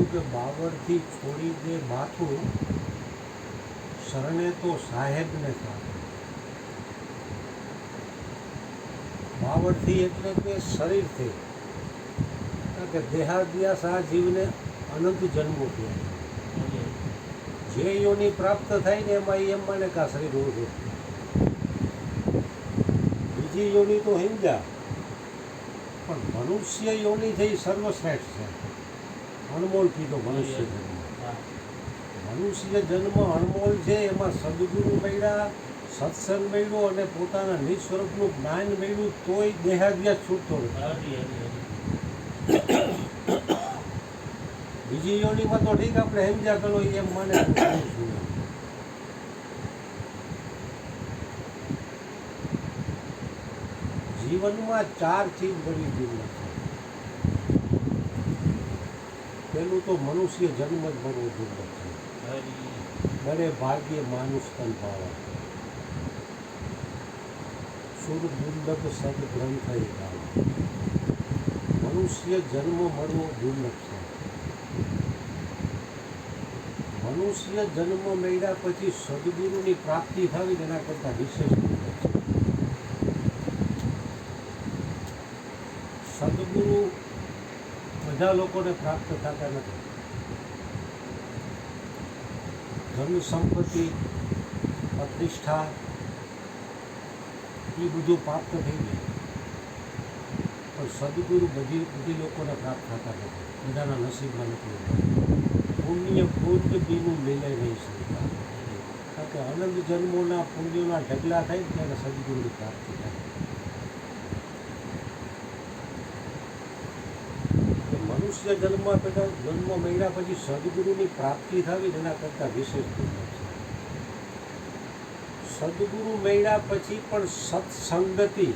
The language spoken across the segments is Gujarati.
કીધું કે બાવળથી છોડી દે માથું, શરણે તો સાહેબને સાથે. બાવળથી એટલે કે શરીરથી, કારણ કે દેહાદ્યાસ આ જીવને અનંત જન્મો થયા. જે યોની પ્રાપ્ત થાય ને એમાં એમ માને કે આ શરીર ઓછું. બીજી યોની તો હિંજા, પણ મનુષ્ય યોની છે એ સર્વશ્રેષ્ઠ છે. અનમોલ કીધો મનુષ્ય જન્મ. મનુષ્ય જન્મ અનમોલ છે. એમાં સદગુરુ મળ્યા, સત્સંગ મળ્યો અને પોતાના નિજ સ્વરૂપનું જ્ઞાન મળ્યું તોય દેહાદ્યાસ છૂટતો નથી. બીજી યોનીમાં તો ઠીક આપણે સમજ્યા કરો એમ માને. જીવનમાં 4 ચીજ બની દુર્લભ છે. પેલું તો મનુષ્ય જન્મ જ બનવો દુર્લભ છે. બને ભાગ્ય માનુષ તન પાવા, સુર દુર્લભ સદ ગ્રંથ ગાવા. મનુષ્ય જન્મ મળવો દુર્લભ છે. મનુષ્ય જન્મ મળ્યા પછી સદગુરુની પ્રાપ્તિ થવી એના કરતાં વિશેષ દુર્લભ છે. સદગુરુ બધા લોકોને પ્રાપ્ત થતા નથી. ધન સંપત્તિ, પ્રતિષ્ઠા એ બધું પ્રાપ્ત થઈ જાય, પણ સદગુરુ બધી લોકોને પ્રાપ્ત થતા નથી. બધાના નસીબમાં નથી. પુણ્ય પૂર્જ બીનું મિલે નહીં શકતા, કારણ કે અનંત જન્મોના પુણ્યોના ઢગલા થાય ત્યારે સદગુરુની પ્રાપ્તિ થાય. મનુષ્ય જન્મ મળ્યા પછી સદગુરુની પ્રાપ્તિ થવી એના કરતાં વિશેષ દુર્લભ છે. સદગુરુ મળ્યા પછી પણ સત્સંગતિ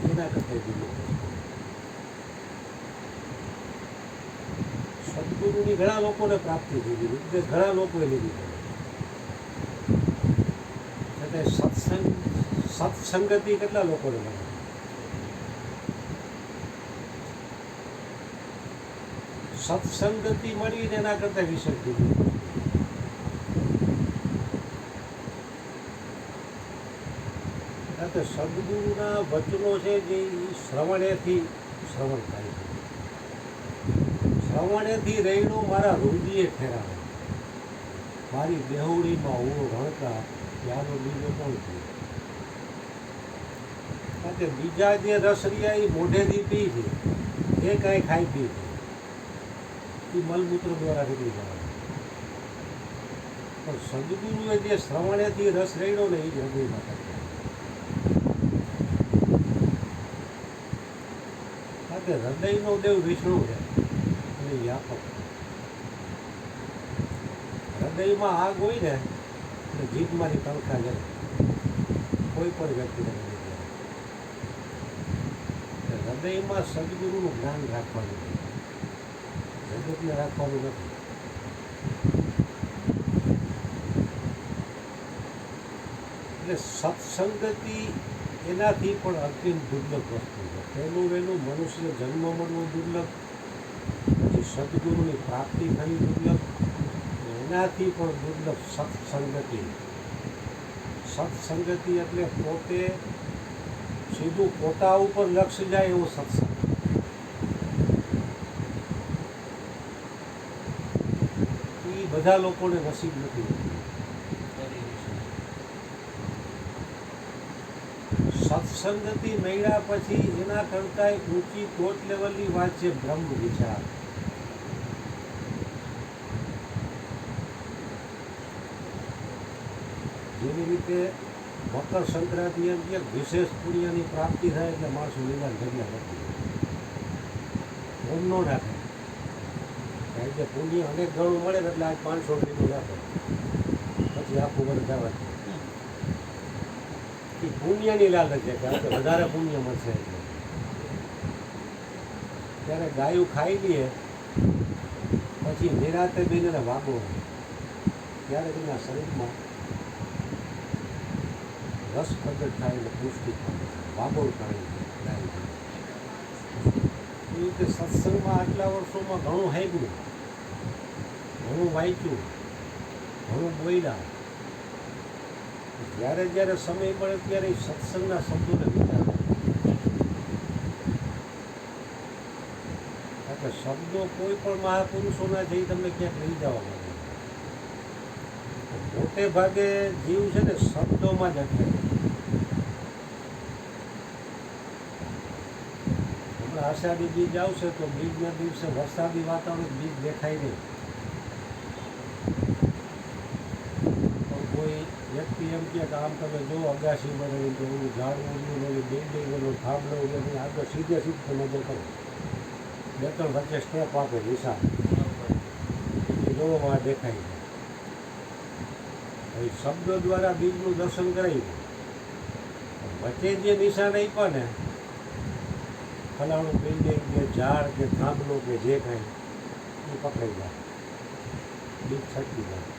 એના કરતાં દુર્લભ છે. સદગુરુની ઘણા લોકોને પ્રાપ્તિ થઈ ગઈ, ઉપદેશ ઘણા લોકોએ લીધી છે. સત્સંગતિ કેટલા લોકોને મળે? સત્સંગતિ મળીને એના કરતાં વિશેષ દુર્લભ. કારણ કે સદગુરુના વચનો છે જે શ્રવણેથી શ્રવણ થાય છે. શ્રવણેથી રહીનો મારા રુદિએ ઠેરાવે, મારી બેહુડીમાં હું રણકા ત્યાંનો બીજો કોણ થયું. કારણ કે બીજા જે રસ રહ્યા એ મોઢેથી પી છે, એ કાંઈ ખાઈ પી છે, એ મલમૂત્ર દ્વારા નીકળી જવાનું. પણ સદગુરુએ જે શ્રવણેથી રસ રેડ્યો ને એ જ હૃદયમાં થાય. કારણ કે હૃદયનો દેવ વિષ્ણુ છે અને વ્યાપક. હૃદયમાં આગ હોય ને એટલે જીભમાંથી તણખા જાય કોઈ પણ વ્યક્તિને નહીં જાય. હૃદયમાં સદગુરુનું જ્ઞાન રાખવાનું, જગતને રાખવાનું નથી. એટલે સત્સંગતિ એનાથી પણ અત્યંત દુર્લભ વસ્તુ છે. પહેલું મનુષ્ય જન્મ મળવો દુર્લભ, પછી સદગુરુની પ્રાપ્તિ થવી દુર્લભ, એનાથી પણ દુર્લભ સત્સંગતિ. સત્સંગતિ એટલે પોતે સીધું પોતા ઉપર લક્ષ્ય જાય એવો સત્સંગ. બધા લોકોને નસીબ નથી. સત્સંગતિ મળ્યા પછી એના કરતાં ઊંચી ટોચ લેવલની વાત છે બ્રહ્મ વિચાર. જેવી રીતે મકર સંક્રાંતિ એમ કે વિશેષ પુણ્યની પ્રાપ્તિ થાય એટલે માણસો લીલા જગ્યા નથી એમ ન નાખે. કારણ કે પુણ્ય અનેક ગણું મળે ને એટલે આજ 500 લીધું રાખે, પછી આખું વર્ષ જવા છે. એ પુણ્યની લાલચ છે કે આપણે વધારે પુણ્ય મળશે એટલે. ત્યારે ગાયું ખાઈ લઈએ પછી નિરાતે બેને વાગો ત્યારે તેના શરીરમાં રસ પ્રગટ થાય એટલે પુષ્ટિ થાય, વાગોળ કરે ગાય. એ થયું કે સત્સંગમાં આટલા વર્ષોમાં ઘણું સાંભળ્યું, ઘણું વાંચ્યું, ઘણું બોલ્યા. જ્યારે જ્યારે સમય મળે ત્યારે એ સત્સંગના શબ્દોને વિચાર કરે. કારણ કે શબ્દો કોઈ પણ મહાપુરુષોના જઈ તમને ક્યાંક લઈ જવા મળે. મોટે ભાગે જીવ છે ને શબ્દોમાં જ અટકે. હમણાં આષાઢી બીજ આવશે તો બીજના દિવસે વરસાદી વાતાવરણ બીજ દેખાય નહીં. પણ કોઈ વ્યક્તિ એમ કહે કે આમ તમે જો અગાસી બનાવી તો એવું ઝાડવું એવી બિલ્ડિંગોનું થાંભલો એની આગળ સીધે સીધું નજર કરો. બે ત્રણ વચ્ચે સ્ટેપ આપે નિશાન એ જોવામાં દેખાય છે. શબ્દો દ્વારા બીજનું દર્શન કરાવ્યું. વચ્ચે જે નિશાન આપ્યા ને ફલાણું બિલ્ડિંગ કે ઝાડ કે થાંભલો કે જે કાંઈ એ પકડાઈ જાય, બીજ છટકી જાય.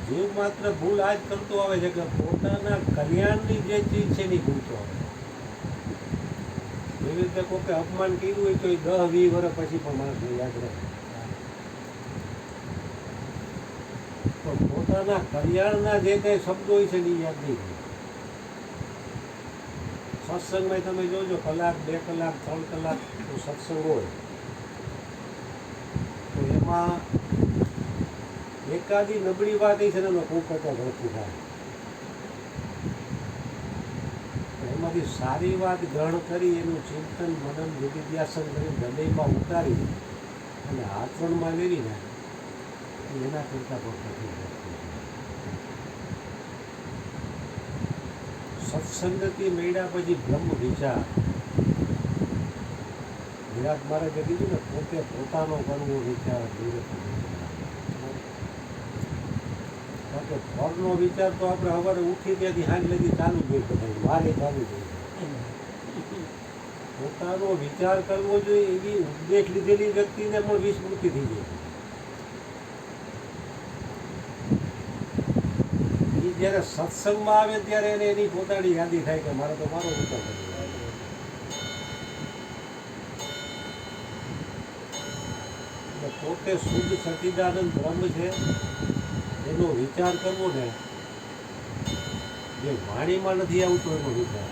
જીવ માત્ર ભૂલ આ જ કરતો આવે છે કે પોતાના કલ્યાણની જે ચીજ છે એની ભૂલતો આવે. એવી રીતે કોકે અપમાન કર્યું હોય તો એ 10-20 વર્ષ પછી પણ માણસને યાદ રહે. પણ પોતાના કલ્યાણના જે કંઈ શબ્દો હોય છે એ યાદ નહીં રહે. સત્સંગમાં તમે જોજો 1 કલાક 2 કલાક 3 કલાક સત્સંગ હોય તો એમાં એકાદી નબળી વાત છે ને એનો ખૂબ કરતા ઝડપથી થાય. એમાંથી સારી વાત ગ્રહણ કરી એનું ચિંતન મનન વિધિધ્યાસન કરી હૃદયમાં ઉતારી અને આચરણમાં લેવીને એના કરતાં પણ કઠિન વસ્તુ છે. સત્સંગથી મળ્યા પછી બ્રહ્મ વિચાર. વિરાટ મહારાજે કીધું ને પોતે પોતાનો કરવો વિચાર કારણ કે ફળનો વિચાર તો આપણે સવારે ઉઠી ત્યાંથી સાંજ લગી ચાલુ જ હોય. બધા મારે ચાલુ જ હોય. પોતાનો વિચાર કરવો જોઈએ એવી ઉપદેશ લીધેલી વ્યક્તિને પણ વિસ્મૃતિ થઈ જાય. એ જ્યારે સત્સંગમાં આવે ત્યારે એને એની પોતાની યાદી થાય કે મારે તો મારો વિચાર કરવો. પોતે શુદ્ધ સચ્ચિદાનંદ બ્રહ્મ છે એનો વિચાર કરવો ને જે વાણીમાં નથી આવતો એનો વિચાર.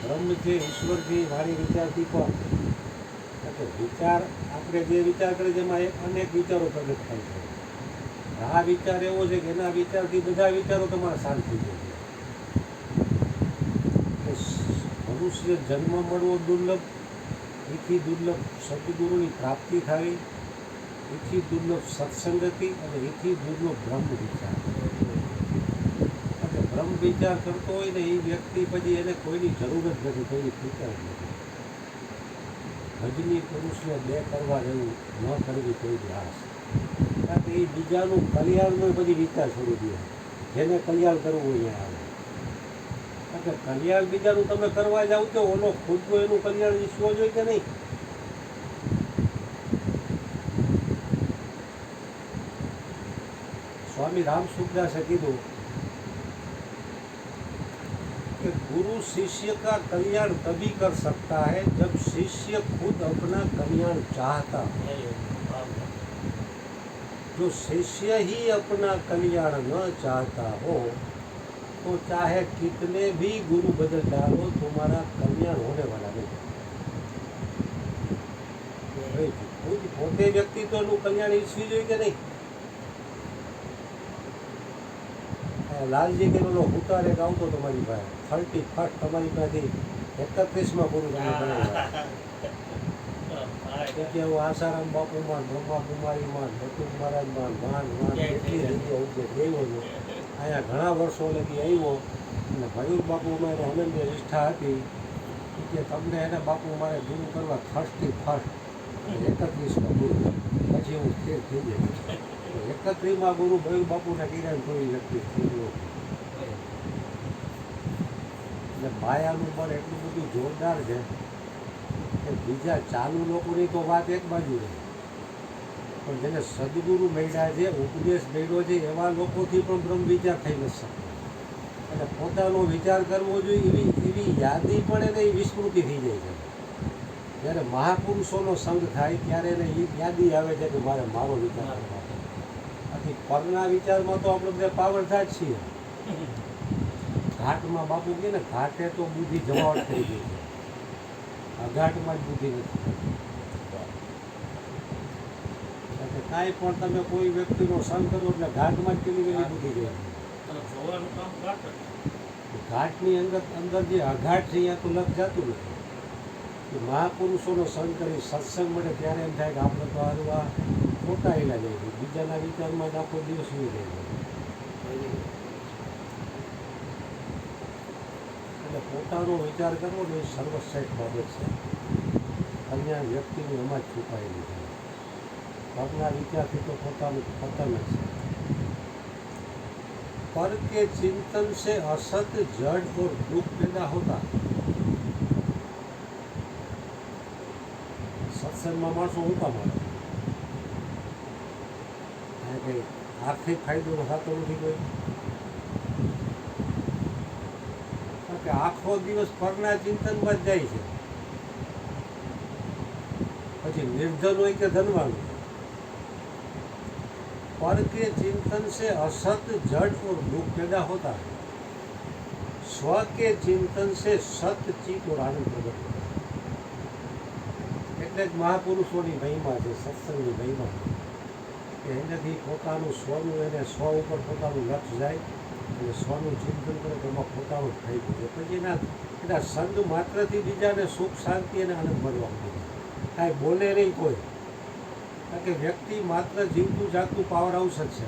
બ્રહ્મ છે, ઈશ્વર છે, વાણી વિચારથી પણ વિચાર આપણે જે વિચાર કરીએ છીએ એમાં અનેક વિચારો પ્રગટ થાય છે. આ વિચાર એવો છે કે એના વિચારથી બધા વિચારો તમારા શાંત થઈ જાય. મનુષ્ય જન્મ મળવો દુર્લભ, એથી દુર્લભ સદગુરુની પ્રાપ્તિ થવી, એથી દુર્લભ સત્સંગતિ અને એથી દુર્લભ બ્રહ્મ વિચાર. અને બ્રહ્મ વિચાર કરતો હોય ને એ વ્યક્તિ પછી એને કોઈની જરૂર જ નથી, કોઈની ફિકર જ નથી. ભજની પુરુષને 2 કરવા જેવું ન કરવી કોઈ આસ. કારણ કે એ બીજાનું કલ્યાણનો બધી વિચાર છોડી દે. જેને કલ્યાણ કરવું હોય આવે. કારણ કે કલ્યાણ બીજાનું તમે કરવા જાવ તો ઓલો ખુદનું એનું કલ્યાણ ઈચ્છવો જોઈએ કે નહીં? स्वामी राम सुखदासे कीधु कि गुरु शिष्य का कल्याण तभी कर सकता है जब शिष्य खुद अपना कल्याण चाहता है। जो शिष्य ही अपना कल्याण न चाहता हो तो चाहे कितने भी गुरु बदल डालो तुम्हारा कल्याण होने वाला नहीं। खुद पोते व्यक्ति तो कल्याण ईच्छवी જોઈએ કે નહીં? લાલજી કે નો ઉતારે આવતો તમારી પાસે 31 તમારી પાસેથી 31માં પૂરું તમે બનાવ્યા કે હું આસારામ બાપુમાં, બ્રહ્મા કુમારીમાં, નટુ મહારાજમાં માન એટલી જગ્યા ઉપદેશ ગયો છું. અહીંયા ઘણા વર્ષો લગી આવ્યો અને મયુર બાપુમાં એને અનન્ય નિષ્ઠા હતી કે તમને એને બાપુ મારે ગુરુ કરવા 31 31માં ગુરુ પછી હું સ્થિર થઈ જાય. 31માં ગુરુ મયુર બાપુને કિરણ કોઈ વ્યક્તિ થઈ ગયો. એટલે માયાનું બળ એટલું બધું જોરદાર છે કે બીજા ચાલુ લોકોની તો વાત એક બાજુ રહે, પણ જેને સદગુરુ મળ્યા છે, ઉપદેશ મળ્યો છે એવા લોકોથી પણ બ્રહ્મ વિચાર થઈ નથી શકતો. અને પોતાનો વિચાર કરવો જોઈએ એવી યાદી પણ એને વિસ્મૃતિ થઈ જાય છે. જ્યારે મહાપુરુષોનો સંગ થાય ત્યારે એને એ યાદી આવે છે કે મારો વિચાર કરવાનો. આથી પરના વિચારમાં તો આપણે બધા પાવરધા જ છીએ. ઘાટમાં બાપુ કહે ને, ઘાટે તો બુદ્ધિ જમાવટ થઈ ગઈ છે, અઘાટમાં જ બુદ્ધિ નથી. કાંઈ પણ તમે કોઈ વ્યક્તિનો સંગ કરો એટલે ઘાટમાં જ પેલી વેલી બુદ્ધિ જાય. ઘાટની અંદર જે અઘાટ છે અહીંયા તો લખ જતું નથી. કે મહાપુરુષોનો સંગ કરી સત્સંગ મળે ત્યારે એમ થાય કે આપણે તો આ ખોટા એલા જાય છે, બીજાના વિચારમાં જ આખો દિવસ સુઈ જાય છે. એટલે પોતાનો વિચાર કરવો ને એ સર્વશ્રેષ્ઠ બાબત છે. અન્ય વ્યક્તિની એમાં જ છુપાયેલી છે. પરના વિચારથી તો પોતાનું પતન જ છે. पर के चिंतन से असत जड़ और दुख पैदा होता. સત્સંગમાં માણસો ઊંઘા મારે, કંઈ આર્થિક ફાયદો થતો નથી કોઈ, કારણ કે આખો દિવસ પરના ચિંતનમાં જ જાય છે. પછી નિર્ધન હોય કે ધનવાન હોય, पर के चिंतन से असत जड़ और दुख पैदा होता है. स्व के चिंतन से सत चित और आनंद प्रकट होता है. એટલે જ મહાપુરુષોની મહિમા છે, સત્સંગની મહિમા છે કે એનાથી પોતાનું સ્વનું એને સ્વ ઉપર પોતાનું લક્ષ જાય અને સ્વનું ચિંતન કરે તો એમાં પોતાનું થઈ ગયું છે. પછી એના સંગ માત્રથી બીજાને સુખ શાંતિ અને આનંદ મળવા મળે. કાંઈ બોલે નહીં કોઈ, કારણ કે વ્યક્તિ માત્ર જીવતું જાગતું પાવર હાઉસ જ છે.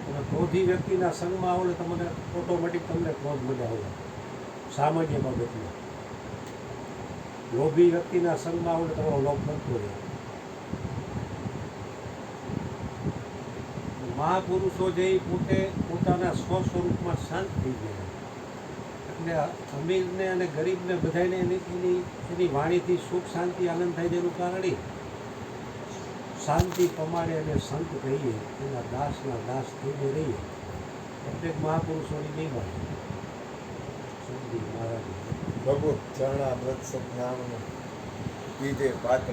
અને ક્રોધી વ્યક્તિના સંગમાં આવો એટલે તમને ઓટોમેટિક તમને ક્રોધ મળ્યા હોય સામાન્ય બાબતમાં. લોભી વ્યક્તિના સંગમાં આવો એટલે તમારો લોભ બનતો રહે. મહાપુરુષો જે પોતે પોતાના સ્વ સ્વરૂપમાં શાંત થઈ ગયા. એટલે અમીરને અને ગરીબને બધાને એની વાણીથી સુખ શાંતિ આનંદ થાય. જેનું કારણ શાંતિ પમાડે અને સંત કહીએ, એના દાસના દાસ થઈને રહીએ. એટલે મહાપુરુષોની મહિમા છે. મહારાજ પ્રભુ ચરણા વ્રત જ્ઞાન પીધે પાત્ર